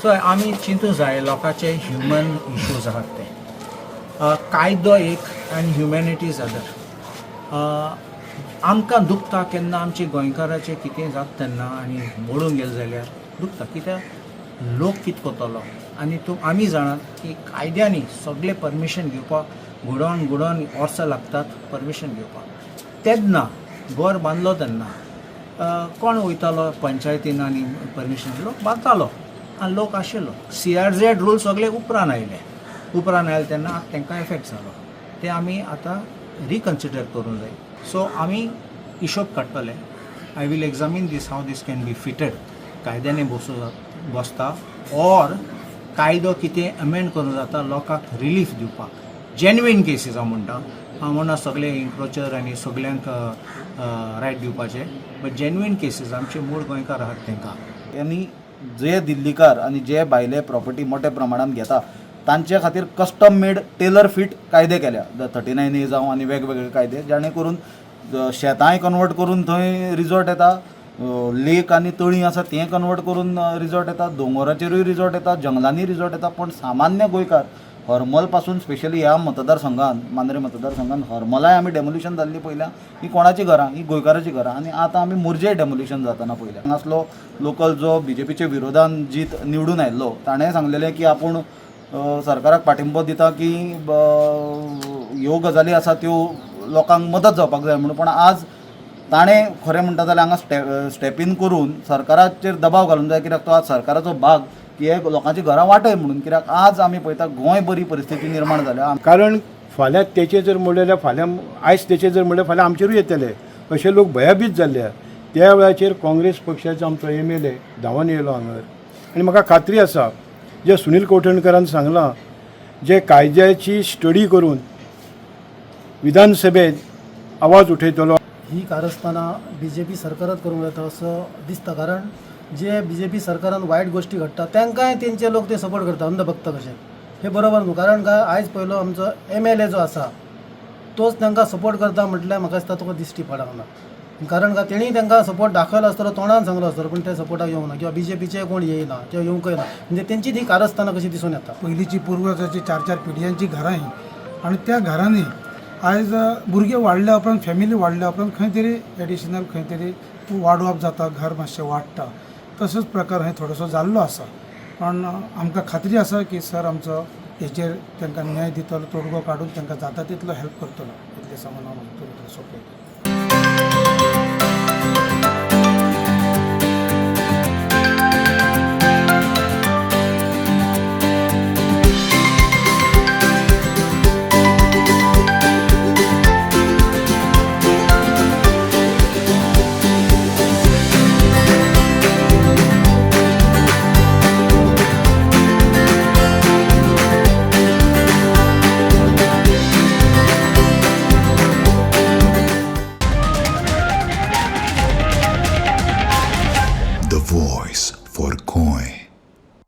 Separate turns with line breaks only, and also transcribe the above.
So आमी चिंतूंक जाय लोकांचे ह्युमन इश्यूज आहात ते कायदो एक आनी ह्युमॅनिटीज अदर आमकां दुखता केन्ना आमचे गोंयकाराचें कितें जाता तेन्ना आनी मोडून गेले जाल्यार दुखता कित्याक लोक कितें कोतलो आनी आमी जाणात की कायद्यांनी सगळे परमिशन घेवपाक घुडोवन वर्सां लागतात परमिशन घेवपाक तेन्ना घर बांदलो तेन्ना कोण वयतालो पंचायतीन आनी परमिशन लोक बांदतालो आनी लोक आशिल्लो CRZ रूल सगळे उपरांत आयले तेन्ना तांकां इफेक्ट जालो ते आमी आतां रिकन्सिडर करूंक जाय सो आमी हिशोब काडटले I will examine this how this can be fitted कायद्याने बसता ऑर कायदो कितें अमेंड करूं जाता लोकांक रिलीफ दिवपाक जेन्युइन केसीस हांव म्हणटा हांव म्हणना सगळे इन्क्रोचर आनी सगळ्यांक रायट दिवपाचे बट जेन्युइन केसीस आमचे मूळ गोंयकार आहात तांकां
आनी जे दिल्लीकार आनी जे भायले प्रॉपर्टी मोठ्या प्रमाणात घेता तांचे खातीर कस्टम मेड टेलर फिट कायदे केल्या 39A जावं आनी वेगवेगळे कायदे जेणे करून शेतांय कन्वर्ट करून थंय रिजॉर्ट येता लेक आनी तळी आसा तें कन्वर्ट करून रिजॉर्ट येता दोंगराचेरूय रिजॉर्ट येता जंगलांनी रिजॉर्ट येता पण सामान्य गोंयकार हरमल पासून स्पेशली ह्या मतदारसंघान मांद्रे मतदारसंघान हरमलाय आमी डेमोलिशन जाल्ली पयल्या ही कोणाची घरां ही गोंयकाराची घरां आनी आतां आमी मुर्जे डेमोलिशन जाताना पयल्या हांगासलो लोकल जो BJPचे विरोधान जीत निवडून आयिल्लो ताणें सांगलेलें की आपूण सरकाराक पाठिंबो दिता की ह्यो गजाली आसा त्यो लोकांक मदत जावपाक जाय म्हणून पण आज ताणें खरें म्हणटा जाल्यार हांगा स्टेप इन करून सरकाराचेर दबाव घालूंक जाय कित्याक तो आज सरकाराचो भाग की हे लोकांची घरां वाटय म्हणून कित्याक आज आमी पळयता गोंय बरी परिस्थिती निर्माण जाल्या
कारण फाल्यां तेचे जर म्हणलें जाल्यार फाल्यां आयज तेचे जर म्हणलें फाल्यां आमचेरूय येतले अशे लोक भयभीत जाल्ले त्या वेळाचेर काँग्रेस पक्षाचो आमचो MLA धांवन येयलो हांगर आनी म्हाका खात्री आसा जे सुनील कोठणकरान सांगलां जे कायद्याची स्टडी करून विधानसभेत आवाज उठयतलो
ही कारस्थानां BJP सरकारच करूंक येता असं दिसता कारण जे BJP सरकारान वायट गोष्टी घडटा तांकांय तेंचे लोक ते सपोर्ट करता अंधभक्त कशें हे बरोबर न्हू कारण काय आयज पयलो आमचो MLA जो आसा तोच तांकां सपोर्ट करता म्हटल्यार म्हाका दिसता तुका दिश्टी पडना कारण काय तेणी तांकां सपोर्ट दाखयलो आसतलो तोंडान सांगलो आसतलो पण ते सपोर्टाक येवंक ना किंवा BJPचे कोण येयना किंवा येवंकय ना म्हणजे तेंची ती कारस्थानां कशी दिसून येता
पयलींची पुर्वजाची 4-4 पिढयांची घरां ही आनी त्या घरांनी आयज भुरगे वाडल्या उपरांत फॅमिली वाडल्या उपरांत खंय तरी एडिशनल खंय तरी वाडोवप जाता घर मातशें वाडटा तसोच प्रकार हें थोडोसो जाल्लो आसा पण आमकां खात्री आसा की सर आमचो हेचेर तांकां न्याय दितलो तोडगो काडून तांकां जाता तितलो हेल्प करतलो इतलें सांगून हांव सोंपयतां.